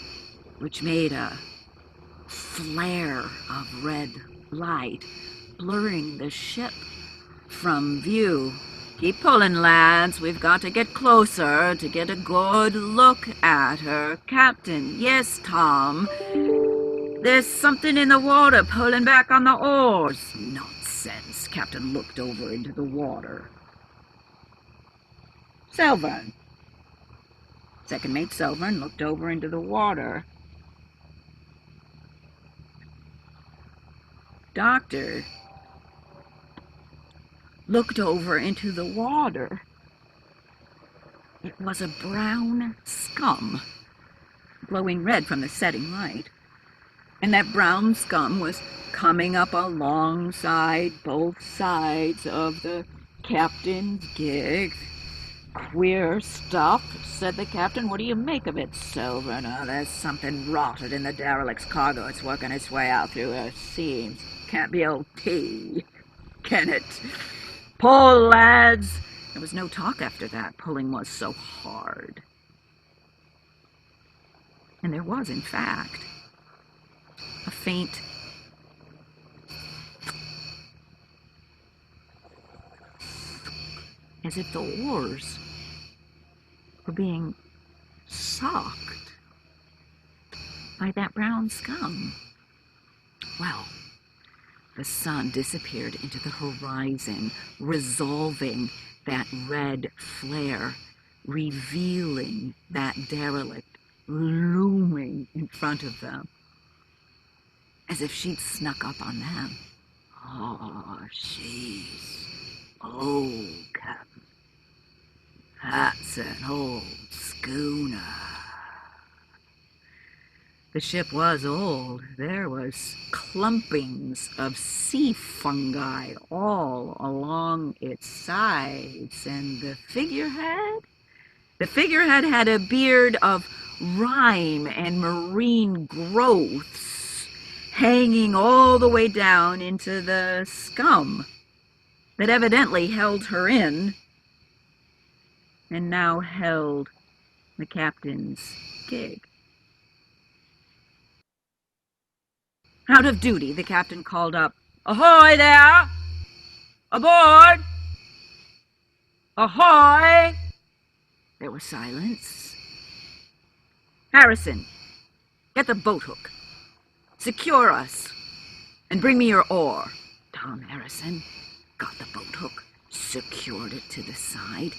which made a flare of red light, blurring the ship from view. "Keep pulling, lads. We've got to get closer to get a good look at her." "Captain." "Yes, Tom. There's something in the water pulling back on the oars." "Nonsense." Captain looked over into the water. "Selvern." Second mate Selvern looked over into the water. Doctor looked over into the water. It was a brown scum, glowing red from the setting light. And that brown scum was coming up alongside both sides of the captain's gig. "Queer stuff," said the captain. "What do you make of it, Selvern?" "Oh, there's something rotted in the derelict's cargo. It's working its way out through her seams. Can't be old tea, can it? Pull, lads!" There was no talk after that. Pulling was so hard. And there was, in fact, a faint as if the oars were being sucked by that brown scum. Well, the sun disappeared into the horizon, resolving that red flare, revealing that derelict looming in front of them, as if she'd snuck up on them Oh, she's old, Captain. That's an old schooner. The ship was old. There was clumpings of sea fungi all along its sides, and the figurehead had a beard of rime and marine growths hanging all the way down into the scum that evidently held her in and now held the captain's gig. Out of duty, the captain called up, "Ahoy there! Aboard! Ahoy!" There was silence. "Harrison, get the boat hook. Secure us, and bring me your oar." Tom Harrison got the boat hook, secured it to the side,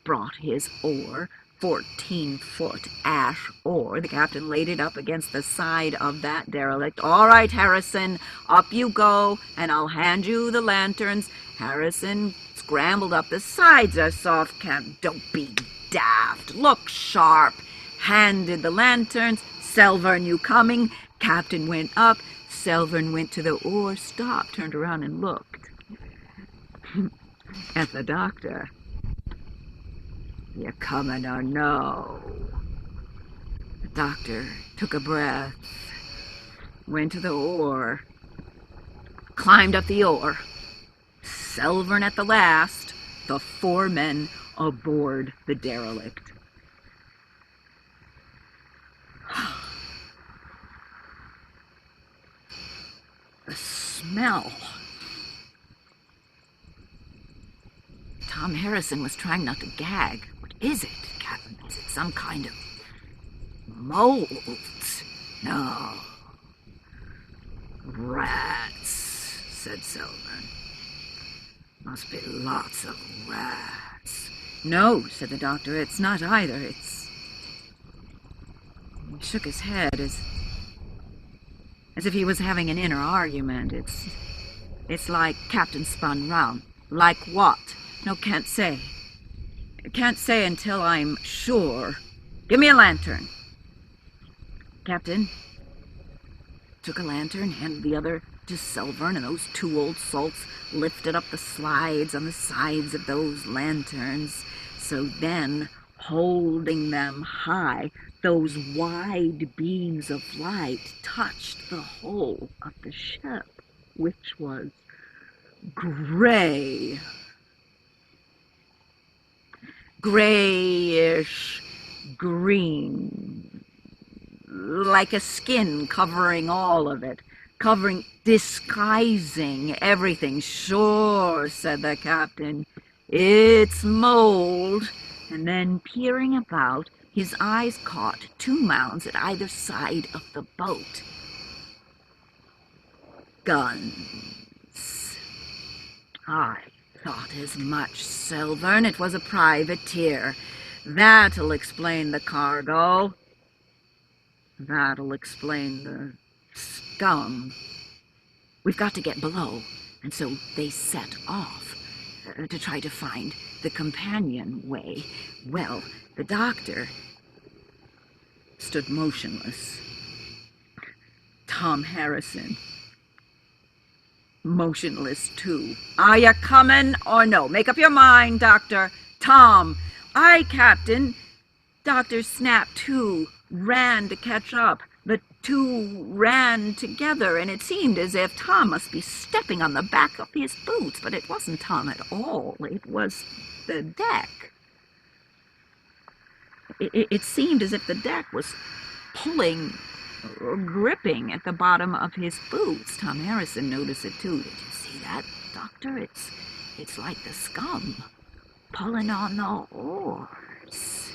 brought his oar, 14-foot ash oar. The captain laid it up against the side of that derelict. "All right, Harrison, up you go, and I'll hand you the lanterns." Harrison scrambled up. "The sides are soft, Captain." "Don't be daft. Look sharp." Handed the lanterns. "Selvern, you coming?" Captain went up. Selvern went to the oar, stopped, turned around and looked at the doctor. "You coming or no?" The doctor took a breath, went to the oar, climbed up the oar. Selvern at the last, the 4 men aboard the derelict. The smell. Tom Harrison was trying not to gag. "What is it, Captain? Is it some kind of mold?" "No. Rats," said Selvern. "Must be lots of rats." "No," said the doctor, "it's not either. It's..." He shook his head as if he was having an inner argument. It's like..." Captain spun round. "Like what?" "No, can't say. Can't say until I'm sure. Give me a lantern." Captain took a lantern, handed the other to Selvern, and those 2 old salts lifted up the slides on the sides of those lanterns. So then, holding them high, those wide beams of light touched the whole of the ship, which was gray. Grayish green, like a skin covering all of it, disguising everything. "Sure," said the captain, "it's mold." And then, peering about, his eyes caught 2 mounds at either side of the boat. Guns. "I thought as much, Selvern. It was a privateer. That'll explain the cargo. That'll explain the scum. We've got to get below." And so they set off to try to find the companionway. Well, the doctor stood motionless. Tom Harrison, motionless too. "Are you coming or no? Make up your mind, Doctor." "Tom." "Aye, Captain." Doctor snapped to, ran to catch up. The 2 ran together, and it seemed as if Tom must be stepping on the back of his boots, but it wasn't Tom at all. It was the deck. It seemed as if the deck was pulling or gripping at the bottom of his boots. Tom Harrison noticed it too. "Did you see that, Doctor? It's like the scum pulling on the oars."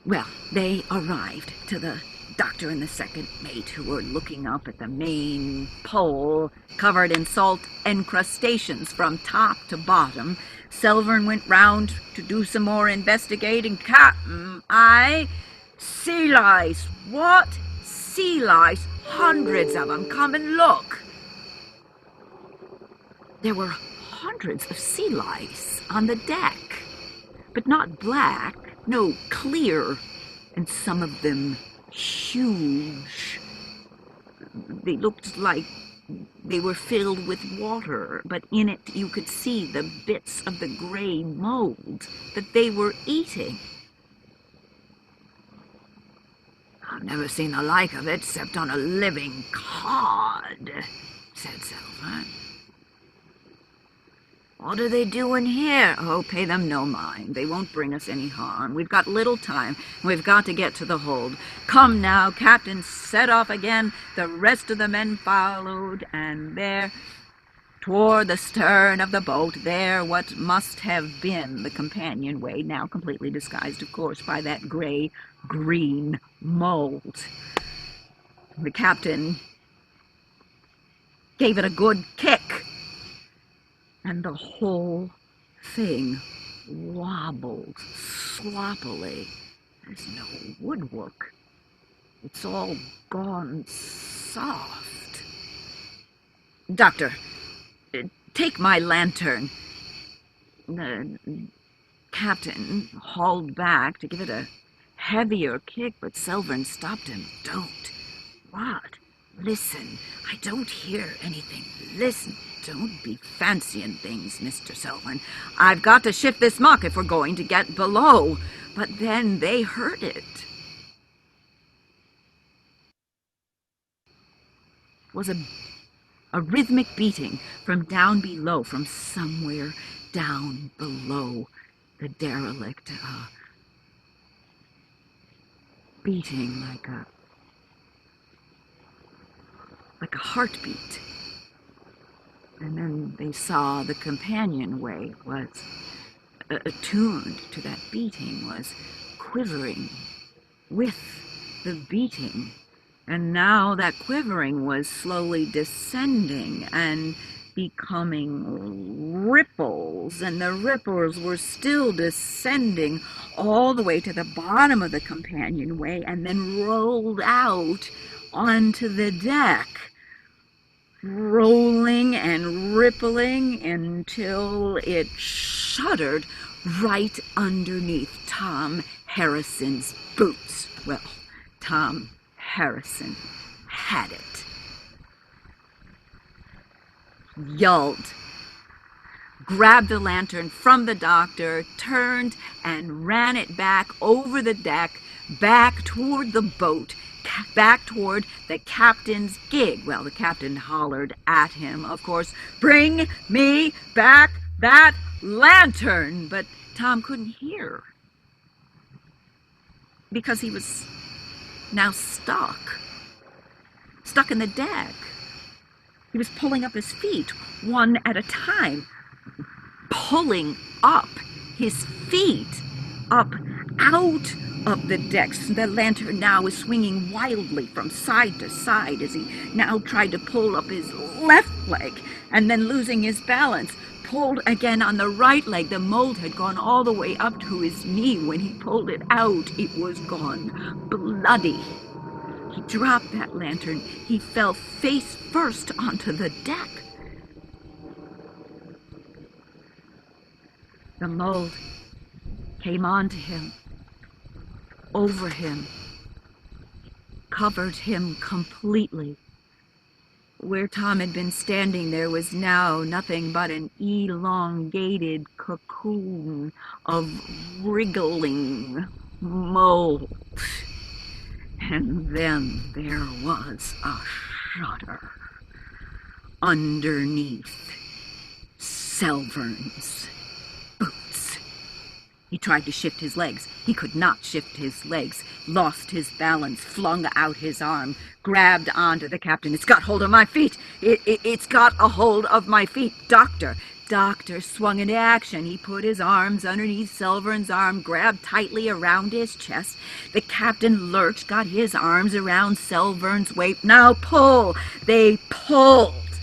Well, they arrived to the doctor and the second mate, who were looking up at the main pole, covered in salt encrustations from top to bottom. Selvern went round to do some more investigating. "Captain, aye? Sea lice." "What?" "Sea lice. Hundreds of them. Come and look." There were hundreds of sea lice on the deck, but not black, no, clear, and some of them huge. They looked like they were filled with water, but in it you could see the bits of the gray mold that they were eating. I've never seen the like of it except on a living cod, said Silver. What are they doing here? Oh, pay them no mind. They won't bring us any harm. We've got little time. We've got to get to the hold. Come now, Captain set off again. The rest of the men followed, and there, toward the stern of the boat, there what must have been the companionway, now completely disguised, of course, by that gray-green mold. The captain gave it a good kick, and the whole thing wobbled sloppily. There's no woodwork. It's all gone soft. Doctor, take my lantern. The captain hauled back to give it a heavier kick, but Selvern stopped him. Don't. What? Listen. I don't hear anything. Listen. Don't be fancying things, Mr. Selvern. I've got to shift this muck if we're going to get below. But then they heard it. It was a rhythmic beating from down below, from somewhere down below the derelict. Beating like a heartbeat. And then they saw the companionway was attuned to that beating, was quivering with the beating. And now that quivering was slowly descending and becoming ripples, and the ripples were still descending all the way to the bottom of the companionway and then rolled out onto the deck, rolling and rippling until it shuddered right underneath Tom Harrison's boots. Well, Tom Harrison had it. Yelled, grabbed the lantern from the doctor, turned and ran it back over the deck, back toward the boat, back toward the captain's gig. Well, the captain hollered at him, of course, "Bring me back that lantern!" But Tom couldn't hear because he was now stuck in the deck. He was pulling up his feet one at a time, pulling up his feet up out of the decks. The lantern now was swinging wildly from side to side as he now tried to pull up his left leg, and then losing his balance, pulled again on the right leg. The mold had gone all the way up to his knee. When he pulled it out, it was gone bloody. He dropped that lantern. He fell face first onto the deck. The mold came onto him, over him, covered him completely. Where Tom had been standing, there was now nothing but an elongated cocoon of wriggling mold. And then there was a shudder underneath Selvern's boots. He tried to shift his legs. He could not shift his legs, lost his balance, flung out his arm, grabbed onto the captain. "It's got hold of my feet! It's got a hold of my feet! Doctor!" Doctor swung into action. He put his arms underneath Selvern's arm, grabbed tightly around his chest. The captain lurched, got his arms around Selvern's waist. "Now pull!" They pulled.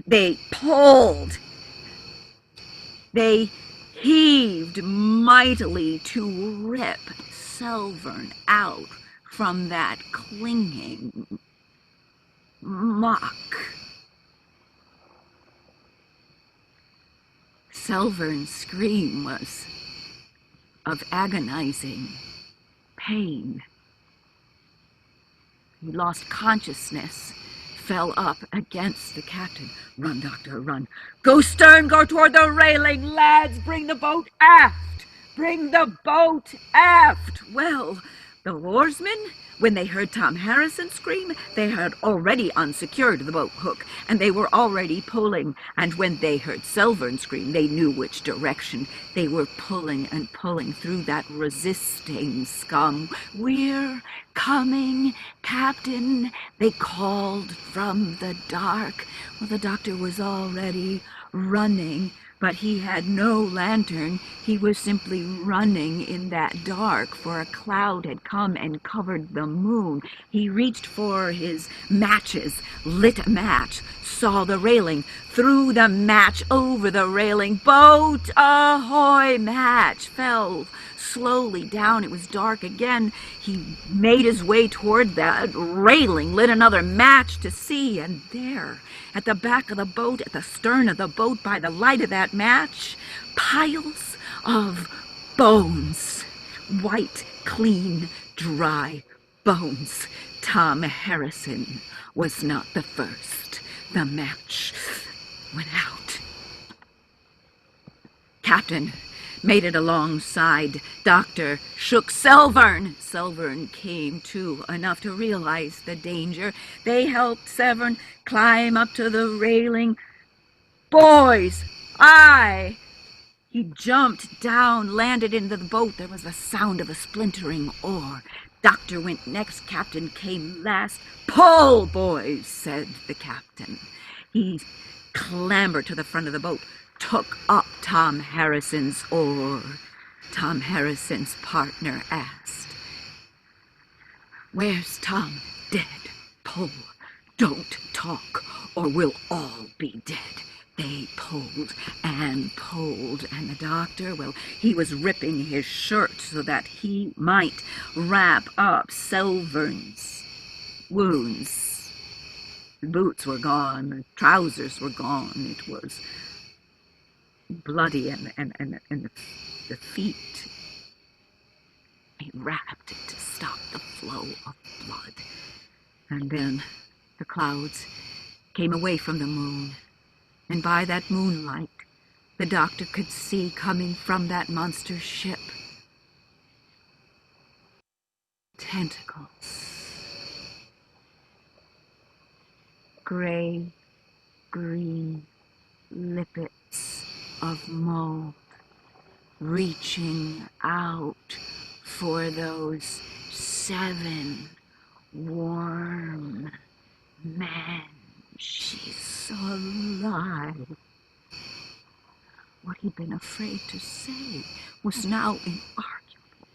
They pulled. They heaved mightily to rip Selvern out from that clinging muck. Selvern's scream was of agonizing pain. He lost consciousness, fell up against the captain. "Run, Doctor, run. Go stern, go toward the railing. Lads, bring the boat aft. Bring the boat aft." Well, the oarsmen, when they heard Tom Harrison scream, they had already unsecured the boat hook, and they were already pulling. And when they heard Selvern scream, they knew which direction. They were pulling and pulling through that resisting scum. "We're coming, Captain," they called from the dark. Well, the doctor was already running, but he had no lantern. He was simply running in that dark, for a cloud had come and covered the moon. He reached for his matches, lit a match, saw the railing, threw the match over the railing. "Boat ahoy!" Match fell slowly down. It was dark again. He made his way toward that railing, lit another match to see, and there, at the back of the boat, at the stern of the boat, by the light of that match, piles of bones. White, clean, dry bones. Tom Harrison was not the first. The match went out. Captain made it alongside. Doctor shook Selvern. Selvern came to enough to realize the danger. They helped Severn climb up to the railing. "Boys, aye!" He jumped down, landed into the boat. There was the sound of a splintering oar. Doctor went next. Captain came last. "Pull, boys," said the captain. He clambered to the front of the boat, took up Tom Harrison's oar. Tom Harrison's partner asked, "Where's Tom?" "Dead. Pull. Don't talk, or we'll all be dead." They pulled, and the doctor, well, he was ripping his shirt so that he might wrap up Selvern's wounds. The boots were gone, the trousers were gone. It was bloody, and the feet. He wrapped it to stop the flow of blood. And then the clouds came away from the moon, and by that moonlight, the doctor could see coming from that monster ship tentacles, gray, green lippets of mold, reaching out for those 7 warm men. She's alive. What he'd been afraid to say was now inarguable.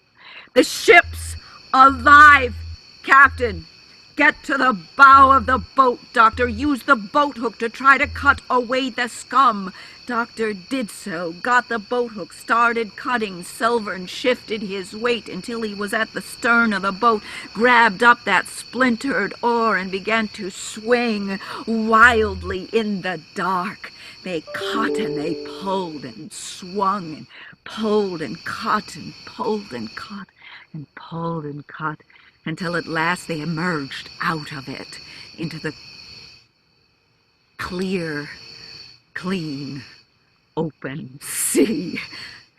"The ship's alive, Captain! Get to the bow of the boat, Doctor. Use the boat hook to try to cut away the scum." Doctor did so, got the boat hook, started cutting. Selvern shifted his weight until he was at the stern of the boat, grabbed up that splintered oar, and began to swing wildly in the dark. They cut and they pulled and swung and pulled and cut and pulled and cut and pulled and cut, until at last they emerged out of it into the clear, clean, open sea.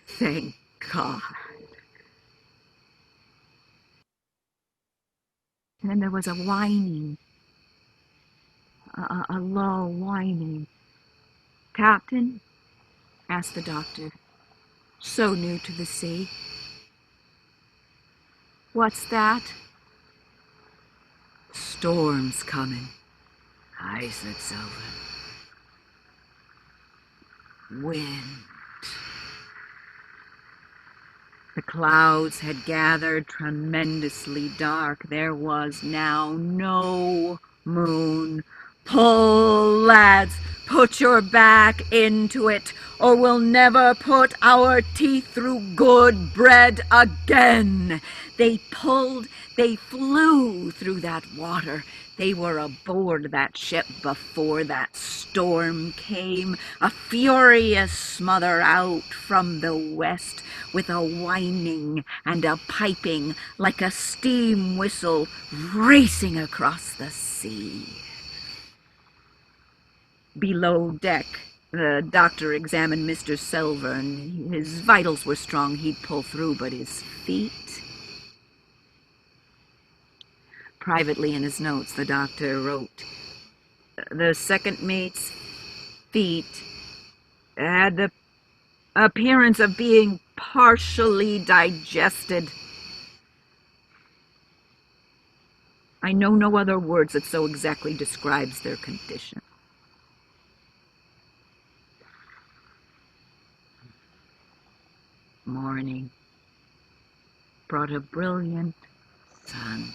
Thank God. And then there was a whining, a low whining. "Captain?" asked the doctor, so new to the sea. "What's that?" "Storm's coming." "Aye," said Selvern. "Wind." The clouds had gathered tremendously dark. There was now no moon Pull, lads, put your back into it, or we'll never put our teeth through good bread again. They pulled, they flew through that water. They were aboard that ship before that storm came, a furious smother out from the west, with a whining and a piping like a steam whistle racing across the sea. Below deck, the doctor examined Mr. Selvern. His vitals were strong, he'd pull through, but his feet... Privately in his notes, the doctor wrote, the second mate's feet had the appearance of being partially digested. I know no other words that so exactly describes their condition. Morning brought a brilliant sun,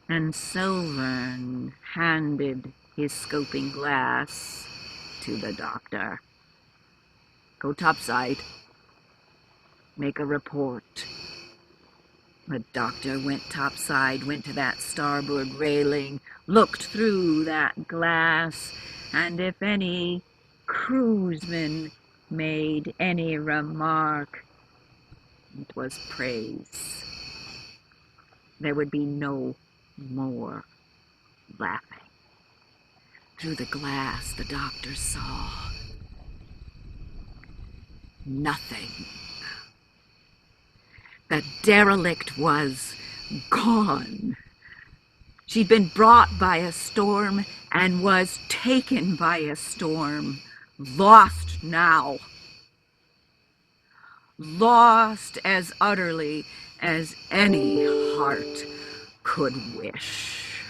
and Selvern handed his scoping glass to the doctor. Go topside, make a report. The doctor went topside, went to that starboard railing, looked through that glass, and if any cruiseman made any remark, it was praise. There would be no more laughing. Through the glass, the doctor saw nothing. The derelict was gone. She'd been brought by a storm and was taken by a storm. Lost now. Lost as utterly as any heart could wish.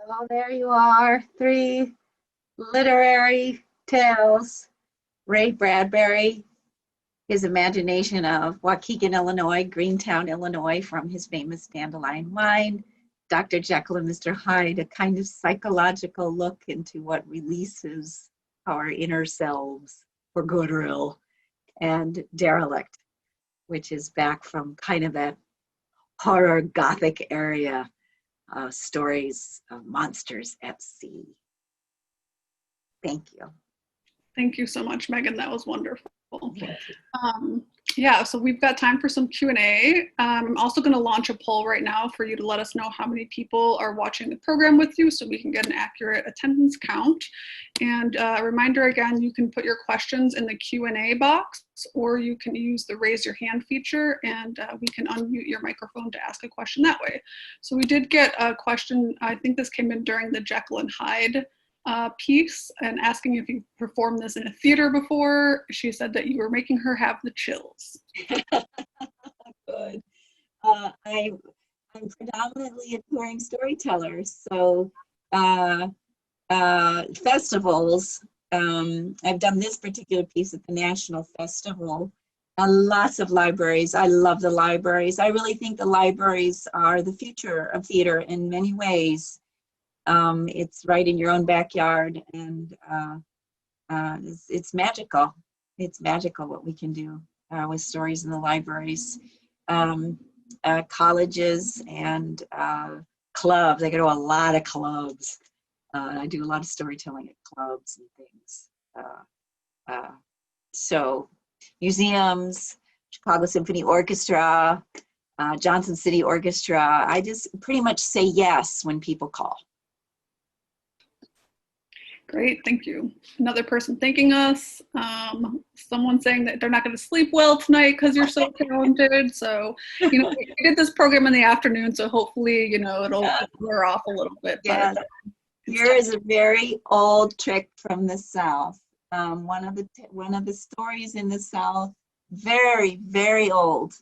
Oh, there you are. 3 literary tales. Ray Bradbury, his imagination of Waukegan, Illinois, Greentown, Illinois, from his famous Dandelion Wine. Dr. Jekyll and Mr. Hyde, a kind of psychological look into what releases our inner selves for good or ill. And Derelict, which is back from kind of that horror gothic area, stories of monsters at sea. Thank you. Thank you so much, Megan. That was wonderful. Yeah, so we've got time for some Q&A. I'm also going to launch a poll right now for you to let us know how many people are watching the program with you so we can get an accurate attendance count. And a reminder again, you can put your questions in the Q&A box, or you can use the raise your hand feature and we can unmute your microphone to ask a question that way. So we did get a question, I think this came in during the Jekyll and Hyde piece, and asking if you performed this in a theater before. She said that you were making her have the chills. Good. I'm predominantly a touring storyteller, so festivals. I've done this particular piece at the National Festival. Lots of libraries. I love the libraries. I really think the libraries are the future of theater in many ways. It's right in your own backyard, and it's magical. It's magical what we can do with stories in the libraries. Colleges and clubs. I go to a lot of clubs. I do a lot of storytelling at clubs and things. So museums, Chicago Symphony Orchestra, Johnson City Orchestra. I just pretty much say yes when people call. Great, thank you. Another person thanking us. Someone saying that they're not going to sleep well tonight because you're so talented. So, we did this program in the afternoon, so hopefully, it'll wear off a little bit. Yeah. Here is a very old trick from the South. One of the stories in the South, very, very old,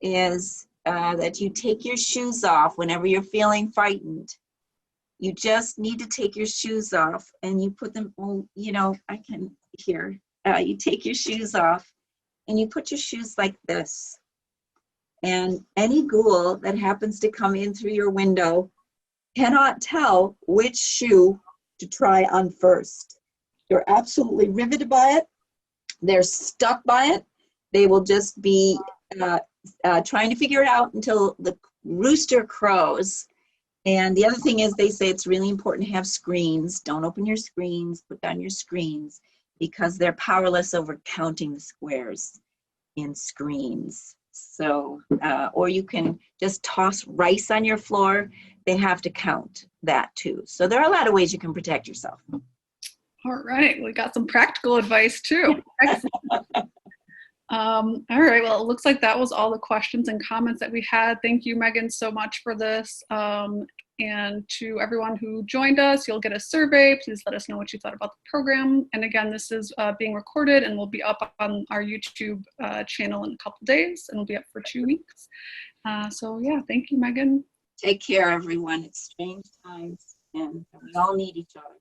is that you take your shoes off whenever you're feeling frightened. You just need to take your shoes off and you put them, I can hear. You take your shoes off and you put your shoes like this. And any ghoul that happens to come in through your window cannot tell which shoe to try on first. They're absolutely riveted by it. They're stuck by it. They will just be trying to figure it out until the rooster crows. And the other thing is, they say it's really important to have screens. Don't open your screens, put down your screens, because they're powerless over counting the squares in screens. So, or you can just toss rice on your floor. They have to count that too. So there are a lot of ways you can protect yourself. All right, we got some practical advice too. Excellent. All right, well, it looks like that was all the questions and comments that we had. Thank you, Megan, so much for this. And to everyone who joined us, you'll get a survey. Please let us know what you thought about the program. And again, this is being recorded and will be up on our YouTube channel in a couple days, and will be up for 2 weeks. So yeah, thank you, Megan. Take care, everyone. It's strange times, and we all need each other.